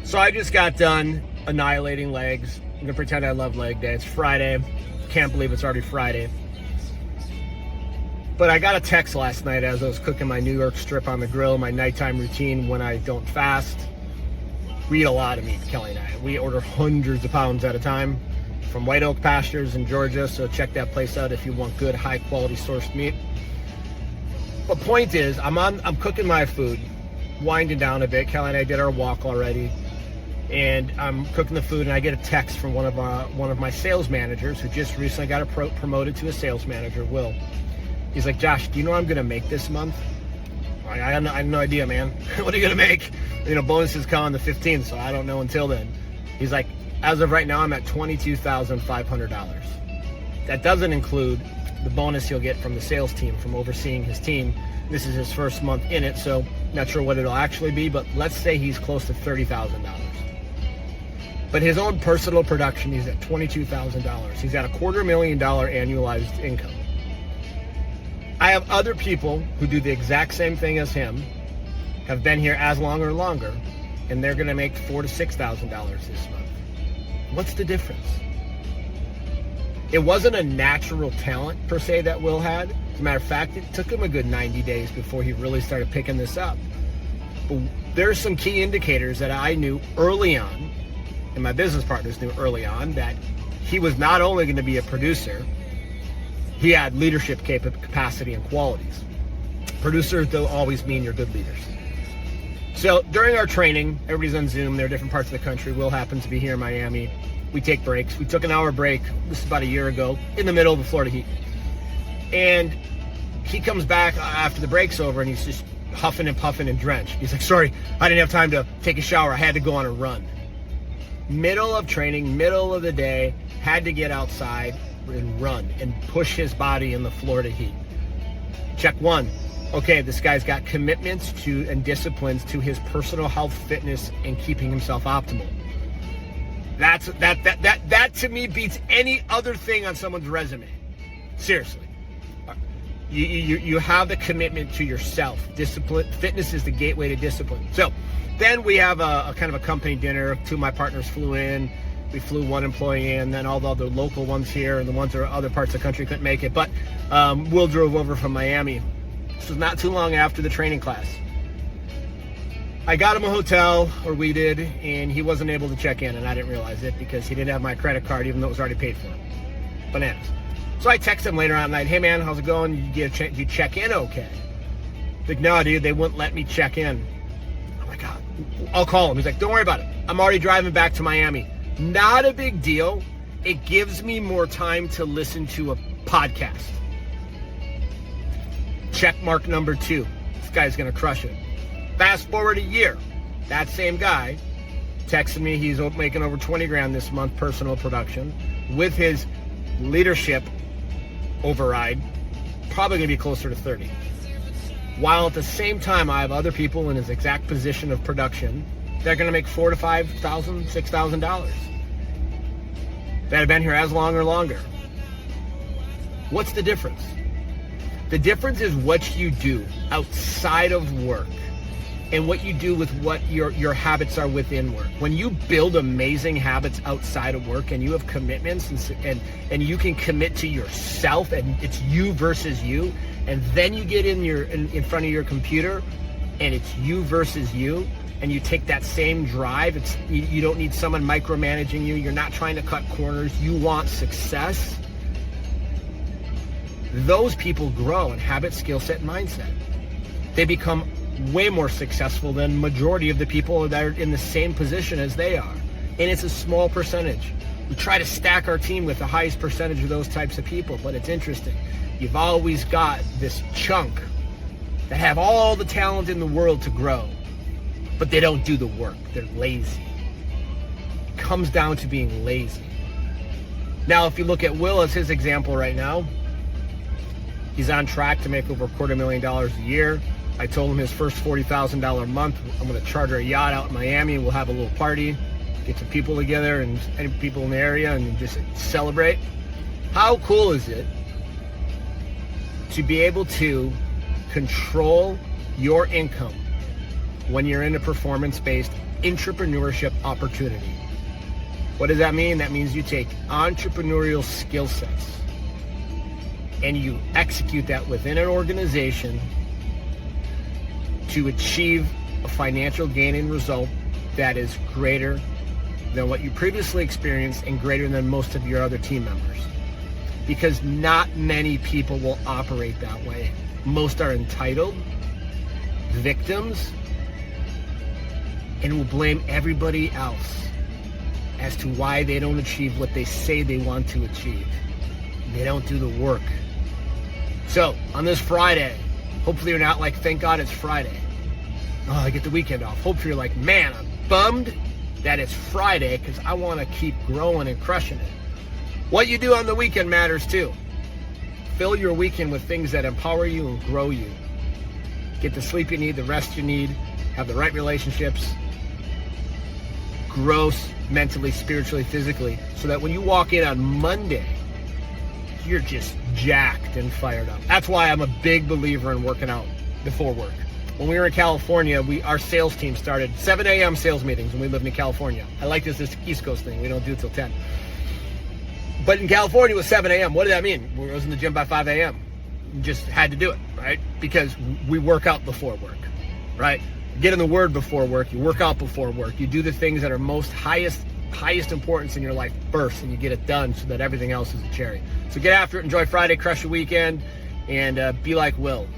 So I just got done annihilating legs. I'm gonna pretend I love leg day. It's Friday. Can't believe it's already Friday. But I got a text last night as I was cooking my New York strip on the grill, my nighttime routine when I don't fast. We eat a lot of meat, Kelly and I. We order hundreds of pounds at a time from White Oak Pastures in Georgia, so check that place out if you want good, high-quality sourced meat. But point is, I'm cooking my food, winding down a bit. Kelly and I did our walk already, and I'm cooking the food, and I get a text from one of my sales managers who just recently got promoted to a sales manager, Will. He's like, Josh, do you know what I'm going to make this month? I have no idea, man. What are you going to make? Bonuses come on the 15th, so I don't know until then. He's like, as of right now, I'm at $22,500. That doesn't include the bonus he'll get from the sales team, from overseeing his team. This is his first month in it, so not sure what it'll actually be, but let's say he's close to $30,000. But his own personal production, he's at $22,000. He's at $250,000 annualized income. I have other people who do the exact same thing as him, have been here as long or longer, and they're going to make $4,000 to $6,000 this month. What's the difference? It wasn't a natural talent, per se, that Will had. As a matter of fact, it took him a good 90 days before he really started picking this up. But there's some key indicators that I knew early on, and my business partners knew early on, that he was not only going to be a producer, he had leadership capacity and qualities. Producers don't always mean you're good leaders. So during our training, everybody's on Zoom. There are different parts of the country. Will happens to be here in Miami. We take breaks. We took an hour break, this is about a year ago, in the middle of the Florida heat. And he comes back after the break's over, and he's just huffing and puffing and drenched. He's like, sorry, I didn't have time to take a shower. I had to go on a run. Middle of training, middle of the day, had to get outside and run and push his body in the Florida heat. Check one. Okay, this guy's got commitments to and disciplines to his personal health, fitness, and keeping himself optimal. That to me beats any other thing on someone's resume. Seriously. You have the commitment to yourself. Discipline, fitness is the gateway to discipline. So then we have a kind of a company dinner. Two of my partners flew in. We flew one employee in, then all the other local ones here, and the ones that are other parts of the country couldn't make it. But Will drove over from Miami. This was not too long after the training class. I got him a hotel, or we did, and he wasn't able to check in, and I didn't realize it because he didn't have my credit card, even though it was already paid for. Bananas. So I texted him later on at night, hey man, how's it going? You check in okay? He's like, no dude, they wouldn't let me check in. I'm like, oh, I'll call him. He's like, don't worry about it. I'm already driving back to Miami. Not a big deal. It gives me more time to listen to a podcast. Check mark number 2. This guy's going to crush it. Fast forward a year. That same guy texted me. He's making over 20 grand this month, personal production. With his leadership override, probably going to be closer to 30. While at the same time, I have other people in his exact position of production that are going to make $4,000 to $5,000, $6,000 that have been here as long or longer. What's the difference? The difference is what you do outside of work and what you do with what your habits are within work. When you build amazing habits outside of work and you have commitments and you can commit to yourself and it's you versus you, and then you get in front of your computer and it's you versus you, and you take that same drive. You don't need someone micromanaging you. You're not trying to cut corners. You want success. Those people grow in habit, skill set, and mindset. They become way more successful than majority of the people that are in the same position as they are. And it's a small percentage. We try to stack our team with the highest percentage of those types of people, but it's interesting. You've always got this chunk that have all the talent in the world to grow, but they don't do the work. They're lazy. It comes down to being lazy. Now, if you look at Will as his example right now, he's on track to make over $250,000 a year. I told him his first $40,000 a month, I'm going to charter a yacht out in Miami. We'll have a little party, get some people together and people in the area and just celebrate. How cool is it to be able to control your income when you're in a performance-based entrepreneurship opportunity. What does that mean? That means you take entrepreneurial skill sets and you execute that within an organization to achieve a financial gain and result that is greater than what you previously experienced and greater than most of your other team members. Because not many people will operate that way. Most are entitled, victims, and will blame everybody else as to why they don't achieve what they say they want to achieve. They don't do the work. So, on this Friday, hopefully you're not like, thank God it's Friday. Oh, I get the weekend off. Hopefully you're like, man, I'm bummed that it's Friday because I want to keep growing and crushing it. What you do on the weekend matters too. Fill your weekend with things that empower you and grow you. Get the sleep you need, the rest you need, have the right relationships, grow mentally, spiritually, physically, so that when you walk in on Monday, you're just jacked and fired up. That's why I'm a big believer in working out before work. When we were in California, our sales team started 7 a.m. sales meetings when we lived in California. I like this East Coast thing. We don't do it till 10. But in California, it was 7 a.m. What did that mean? We was in the gym by 5 a.m. You just had to do it, right? Because we work out before work, right? You get in the Word before work. You work out before work. You do the things that are most highest importance in your life first, and you get it done so that everything else is a cherry. So get after it. Enjoy Friday. Crush your weekend. And be like Will.